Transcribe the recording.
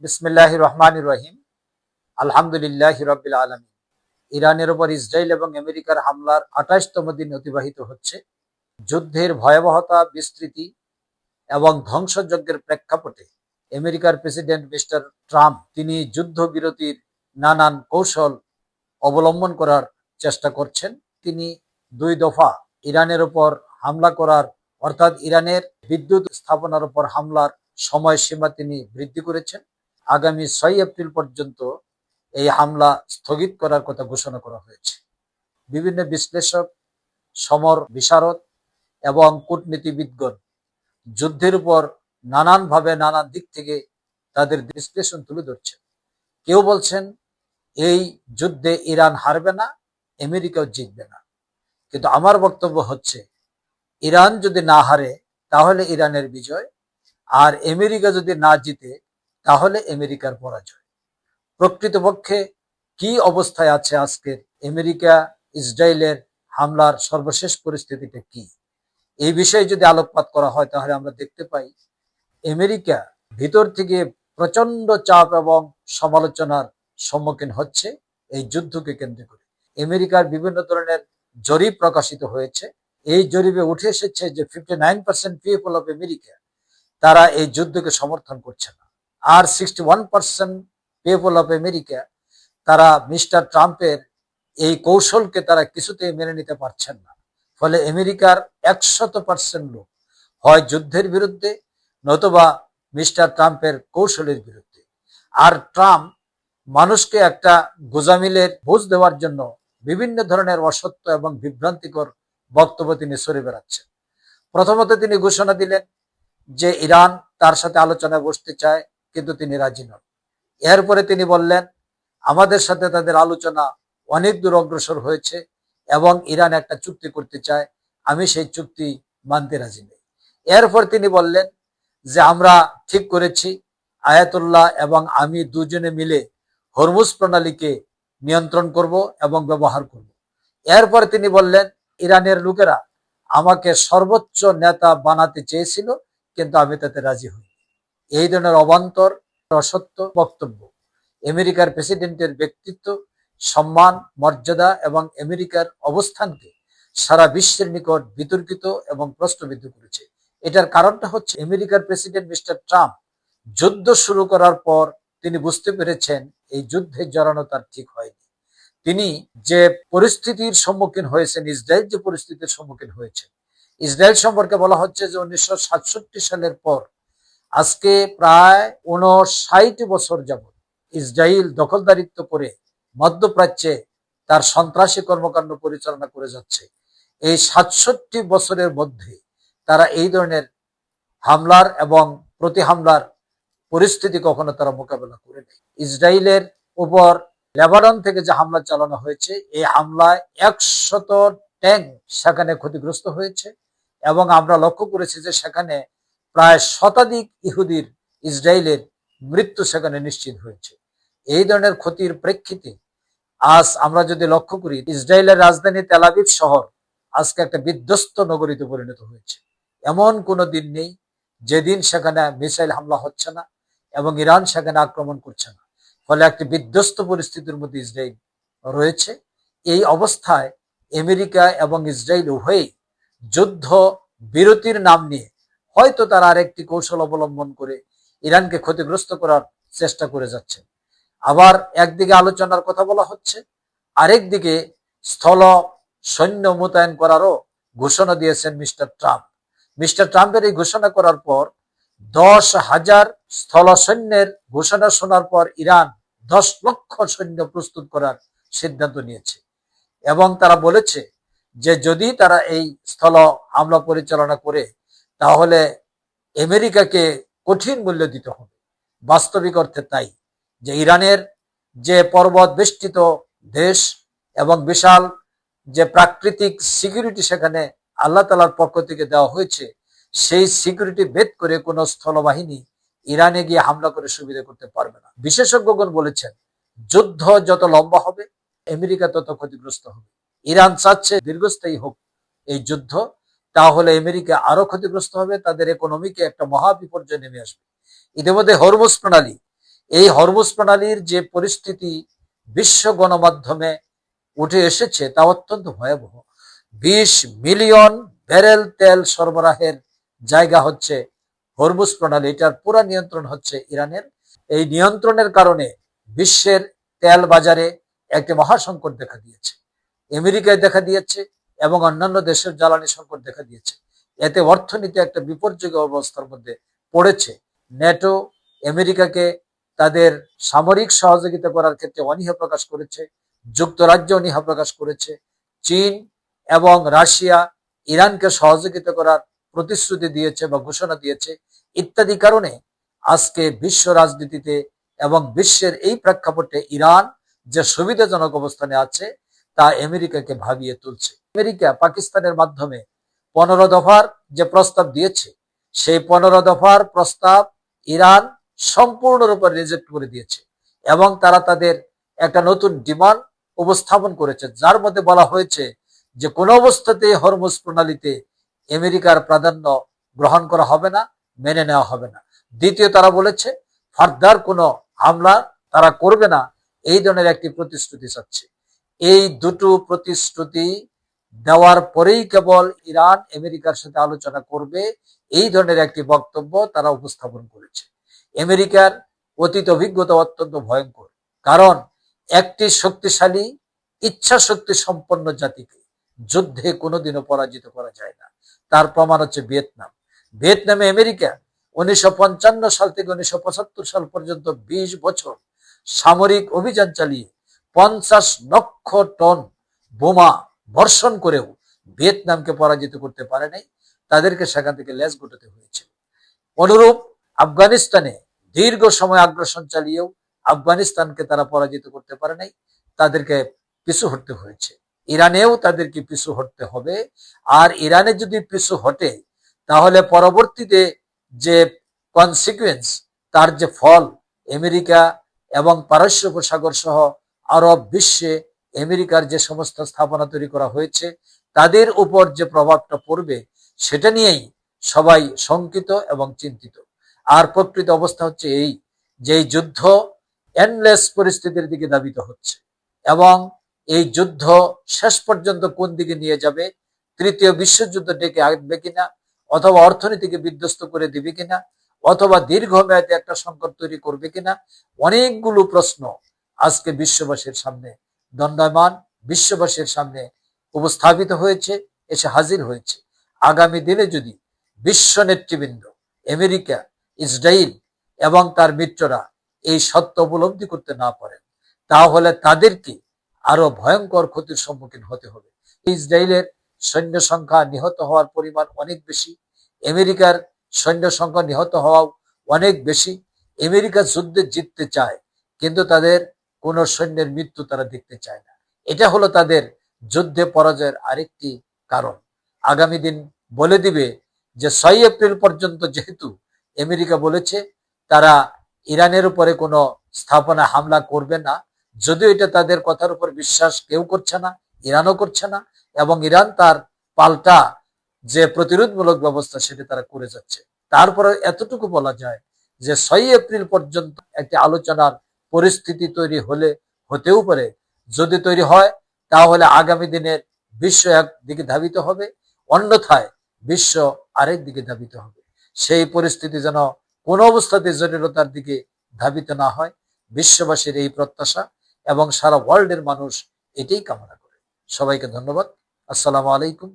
বিসমিল্লাহির রহমানির রহিম। আলহামদুলিল্লাহি রাব্বিল আলামিন। ইরানের উপর ইসরায়েল এবং আমেরিকার হামলার ২৮তম দিন অতিবাহিত হচ্ছে। যুদ্ধের ভয়াবহতা, বিস্তৃতি এবং ধ্বংসযজ্ঞের প্রেক্ষাপটে আমেরিকার প্রেসিডেন্ট মিস্টার ট্রাম্প তিনি যুদ্ধবিরতির নানান কৌশল অবলম্বন করার চেষ্টা করছেন। তিনি ২ দফা ইরানের উপর হামলা করার, অর্থাৎ ইরানের বিদ্যুৎ স্থাপনার উপর হামলার সময়সীমা তিনি বৃদ্ধি করেছেন। আগামী ৬ এপ্রিল পর্যন্ত এই হামলা স্থগিত করার কথা ঘোষণা করা হয়েছে। বিভিন্ন বিশ্লেষক, সমর বিশারদ এবং কূটনীতিবিদগণ যুদ্ধের উপর নানানভাবে নানান দিক থেকে তাদের বিশ্লেষণ তুলে ধরছেন। কেউ বলছেন এই যুদ্ধে ইরান হারবে না, আমেরিকাও জিতবে না। কিন্তু আমার বক্তব্য হচ্ছে, ইরান যদি না হারে তাহলে ইরানের বিজয়, আর আমেরিকা যদি না জিতে তাহলে আমেরিকার পরাজয়। প্রকৃতপক্ষে কি অবস্থায় আছে আজকের আমেরিকা ইসরায়েলের হামলার সর্বশেষ পরিস্থিতিটা কি, এই বিষয়ে যদি আলোকপাত করা হয় তাহলে আমরা দেখতে পাই আমেরিকা ভিতর থেকে প্রচন্ড চাপ এবং সমালোচনার সম্মুখীন হচ্ছে এই যুদ্ধকে কেন্দ্র করে। আমেরিকার বিভিন্ন ধরনের জরিপ প্রকাশিত হয়েছে। এই জরিপে উঠে এসেছে যে 59% পিপল অফ আমেরিকা তারা এই যুদ্ধকে সমর্থন করছে না, আর 61% পিপল অফ আমেরিকা তারা মিস্টার ট্রাম্পের এই কৌশলকে তারা কিছুতেই মেনে নিতে পারছেন না। ফলে আমেরিকার 100% লোক হয় যুদ্ধের বিরুদ্ধে, নতুবা মিস্টার ট্রাম্পের কৌশলের বিরুদ্ধে। আর ট্রাম্প মানুষকে একটা গোজামিলের বোঝ দেওয়ার জন্য বিভিন্ন ধরনের অসত্য এবং বিভ্রান্তিকর বক্তব্য তিনি সরে বেড়াচ্ছেন। প্রথমত তিনি ঘোষণা দিলেন যে ইরান তার সাথে আলোচনায় বসতে চায়, কিন্তু তিনি রাজি নন। এরপরে তিনি বললেন আমাদের সাথে তাদের আলোচনা অনেক দূর অগ্রসর হয়েছে এবং ইরান একটা চুক্তি করতে চায়, আমি সেই চুক্তি মানতে রাজি নেই। এরপর তিনি বললেন যে আমরা ঠিক করেছি আয়াতুল্লাহ এবং আমি দুজনে মিলে হরমুজ প্রণালীকে নিয়ন্ত্রণ করব এবং ব্যবহার করব। এরপর তিনি বললেন ইরানের লোকেরা আমাকে সর্বোচ্চ নেতা বানাতে চেয়েছিল, কিন্তু আমি তাতে রাজি হই। এই ধরনের অবান্তর, অসত্য বক্তব্য আমেরিকার প্রেসিডেন্টের ব্যক্তিত্ব, সম্মান, মর্যাদা এবং আমেরিকার অবস্থানকে সারা বিশ্বের নিকট বিতর্কিত এবং প্রশ্নবিদ্ধ করেছে। এটার কারণটা হচ্ছে আমেরিকার প্রেসিডেন্ট মিস্টার ট্রাম্প যুদ্ধ শুরু করার পর তিনি বুঝতে পেরেছেন এই যুদ্ধে জড়ানো তার ঠিক হয়নি। তিনি যে পরিস্থিতির সম্মুখীন হয়েছেন, ইসরায়েল যে পরিস্থিতির সম্মুখীন হয়েছে, ইসরায়েল সম্পর্কে বলা হচ্ছে যে 1967 সালের পর আজকে প্রায় 59 বছর যাবৎ ইসরায়েল দখলদারিত্ব করে মধ্যপ্রাচ্যে তার সন্ত্রাসী কর্মকাণ্ড পরিচালনা করে যাচ্ছে। এই 67 বছরের মধ্যে তারা এই ধরনের হামলার এবং প্রতি হামলার পরিস্থিতি কখনো তারা মোকাবেলা করে নেই। ইসরায়েলের উপর লেবানন থেকে যে হামলা চালানো হয়েছে, এই হামলায় 100 ট্যাঙ্ক সেখানে ক্ষতিগ্রস্ত হয়েছে এবং আমরা লক্ষ্য করেছি যে সেখানে প্রায় শতাধিক ইহুদির, ইসরায়েলের মৃত্যু সেখানে নিশ্চিত হয়েছে। এই ধরনের ক্ষতির প্রেক্ষিতে আজ আমরা যদি লক্ষ্য করি, ইসরায়েলের রাজধানী তেল আবিব শহর আজকে একটা বিধ্বস্ত নগরীতে পরিণত হয়েছে। এমন কোনো দিন নেই যেদিন সেখানে মিসাইল হামলা হচ্ছে না এবং ইরান সেখানে আক্রমণ করছে না। ফলে একটি বিধ্বস্ত পরিস্থিতির মধ্যে ইসরায়েল রয়েছে। এই অবস্থায় আমেরিকা এবং ইসরায়েল উভয়ই যুদ্ধ বিরতির নাম নিয়ে হয়তো তারা আরেকটি কৌশল অবলম্বন করে ইরানকে ক্ষতিগ্রস্ত করার চেষ্টা করে যাচ্ছে। আবার একদিকে আলোচনার কথা বলা হচ্ছে, আরেকদিকে স্থল সৈন্য মোতায়েন করারও ঘোষণা দিয়েছেন মিস্টার ট্রাম্প। মিস্টার ট্রাম্পের এই ঘোষণা করার পর 10,000 স্থল সৈন্যের ঘোষণা শোনার পর ইরান 10 লক্ষ সৈন্য প্রস্তুত করার সিদ্ধান্ত নিয়েছে এবং তারা বলেছে যে যদি তারা এই স্থল হামলা পরিচালনা করে তাহলে আমেরিকাকে কঠিন মূল্য দিতে হবে। বাস্তবিক অর্থে তাই, যে ইরানের যে পর্বত বেষ্টিত দেশ এবং বিশাল যে প্রাকৃতিক সিকিউরিটি সেখানে আল্লাহ তাআলার পক্ষ থেকে দেওয়া হয়েছে, সেই সিকিউরিটি ভেদ করে কোন স্থলবাহিনী ইরানে গিয়ে হামলা করে সুবিধা করতে পারবে না। বিশেষজ্ঞগণ বলেছেন যুদ্ধ যত লম্বা হবে আমেরিকা তত ক্ষতিগ্রস্ত হবে। ইরান চাচ্ছে দীর্ঘস্থায়ী হোক এই যুদ্ধ, তাহলে আমেরিকা আরো ক্ষতিগ্রস্ত হবে, তাদের ইকোনমিকে একটা মহা বিপর্যয় নেমে আসবে। ইতিমধ্যে হরমুজ প্রণালী, এই হরমুজ প্রণালীর যে পরিস্থিতি বিশ্ব গণমাধ্যমে উঠে এসেছে তা অত্যন্ত ভয়াবহ। 20 মিলিয়ন ব্যারেল তেল সরবরাহের জায়গা হচ্ছে হরমুজ প্রণালী, এটার পুরো নিয়ন্ত্রণ হচ্ছে ইরানের। এই নিয়ন্ত্রণের কারণে বিশ্বের তেল বাজারে একটি মহাসংকট দেখা দিয়েছে, আমেরিকায় দেখা দিয়েছে এবং অন্যান্য দেশের জ্বালানি সংকট দেখা দিয়েছে। এতে অর্থনীতি একটা বিপর্যয় অবস্থার মধ্যে পড়েছে। ন্যাটো আমেরিকাকে তাদের সামরিক সহযোগিতা করার ক্ষেত্রে অনীহা প্রকাশ করেছে, যুক্তরাজ্য অনীহা প্রকাশ করেছে, চীন এবং রাশিয়া ইরানকে সহযোগিতা করার প্রতিশ্রুতি দিয়েছে বা ঘোষণা দিয়েছে ইত্যাদি কারণে আজকে বিশ্ব রাজনীতিতে এবং বিশ্বের এই প্রেক্ষাপটে ইরান যে সুবিধাজনক অবস্থানে আছে তা আমেরিকাকে ভাবিয়ে তুলছে। আমেরিকা পাকিস্তানের মাধ্যমে 15 দফার যে প্রস্তাব দিয়েছে সেই 15 দফার প্রস্তাব ইরান সম্পূর্ণরূপে রিজেক্ট করে দিয়েছে এবং তারা তাদের একটা নতুন ডিমান্ড উপস্থাপন করেছে, যার মধ্যে বলা হয়েছে যে কোনো অবস্থাতেই হরমুজ প্রণালীতে আমেরিকার প্রাধান্য গ্রহণ করা হবে না, মেনে নেওয়া হবে না। দ্বিতীয়, তারা বলেছে ফার্দার কোনো হামলা তারা করবে না, এই ধরনের একটি প্রতিশ্রুতি চাচ্ছে। এই দুটো প্রতিশ্রুতি দেওয়ার পরেই কেবল ইরান আমেরিকার সাথে আলোচনা করবে, এই ধরনের একটি বক্তব্য তারা উপস্থাপন করেছে। আমেরিকার অতীত অভিজ্ঞতা অত্যন্ত ভয়ঙ্কর, কারণ একটি শক্তিশালী ইচ্ছা শক্তি সম্পন্ন জাতিকে যুদ্ধে কোনোদিনও পরাজিত করা যায় না। তার প্রমাণ হচ্ছে ভিয়েতনামে আমেরিকা 1955 সাল থেকে 1975 সাল পর্যন্ত 20 বছর সামরিক অভিযান চালিয়ে 50 লক্ষ টন বোমা বর্ষণ করেও ভিয়েতনামকে পরাজিত করতে পারে নাই, তাদেরকে সেখান থেকে লেজ গুটাতে হয়েছে। অনুরূপ আফগানিস্তানে দীর্ঘ সময় আগ্রাসন চালিয়েও আফগানিস্তানকে তারা পরাজিত করতে পারে নাই, তাদেরকে পিছু হটতে হয়েছে। ইরানেও তাদেরকে পিছু হটতে হবে। আর ইরানে যদি পিছু হটে তাহলে পরবর্তীতে যে কনসিকুয়েন্স, তার যে ফল, আমেরিকা এবং পারস্য উপসাগর সহ আরব বিশ্বে আমেরিকার যে সমস্ত স্থাপনা তৈরি করা হয়েছে তাদের উপর যে প্রভাবটা পড়বে সেটা নিয়েই সবাই শঙ্কিত এবং চিন্তিত। আর প্রকৃত অবস্থা হচ্ছে এই যে এই যুদ্ধ এন্ডলেস পরিস্থিতির দিকে ধাবিত হচ্ছে এবং এই যুদ্ধ শেষ পর্যন্ত কোন দিকে নিয়ে যাবে, তৃতীয় বিশ্বযুদ্ধ ডেকে আনবে কিনা, অথবা অর্থনীতিকে বিধ্বস্ত করে দিবে কিনা, অথবা দীর্ঘমেয়াদী একটা সংকট তৈরি করবে কিনা, অনেকগুলো প্রশ্ন আজকে বিশ্ববাসীর সামনে দণ্ডায়মান, বিশ্ববাসীর সামনে উপস্থাপিত হয়েছে, এসে হাজির হয়েছে। আগামী দিনে যদি বিশ্ব নেতৃবৃন্দ আমেরিকা, ইসরায়েল এবং তার মিত্ররা এই সত্য উপলব্ধি করতে না পারেন তাহলে তাদেরকে আরো ভয়ঙ্কর ক্ষতির সম্মুখীন হতে হবে। ইসরায়েলের সৈন্য সংখ্যা, নিহত হওয়ার পরিমাণ অনেক বেশি, আমেরিকার সৈন্য সংখ্যা নিহত হওয়াও অনেক বেশি। আমেরিকা যুদ্ধে জিততে চায় কিন্তু তাদের কোন সৈন্যের মৃত্যু তারা দেখতে চায় না। এটা হলো তাদের যুদ্ধে পরাজয়ের আরেকটি কারণ। আগামী দিন বলে দিবে যে 6 এপ্রিল পর্যন্ত যেহেতু আমেরিকা বলেছে তারা ইরানের উপরে কোনো স্থাপনা হামলা করবে না, যদিও এটা তাদের কথার উপর বিশ্বাস কেউ করছে না, ইরানও করছে না, এবং ইরান তার পাল্টা যে প্রতিরোধমূলক ব্যবস্থা সেটা তারা করে যাচ্ছে। তারপরে এতটুকু বলা যায় যে 6 এপ্রিল পর্যন্ত একটি আলোচনার পরিস্থিতি তৈরি হতেও পারে। যদি তৈরি হয় তাহলে আগামী দিনের বিশ্ব একদিকে ধাবিত হবে, অন্যথায় বিশ্ব আরেক দিকে ধাবিত হবে। সেই পরিস্থিতি যেন কোনো অবস্থাতে জটিলতার দিকে ধাবিত না হয়, বিশ্ববাসীর এই প্রত্যাশা এবং সারা ওয়ার্ল্ডের মানুষ এটাই কামনা করে। সবাইকে ধন্যবাদ। আসসালামু আলাইকুম।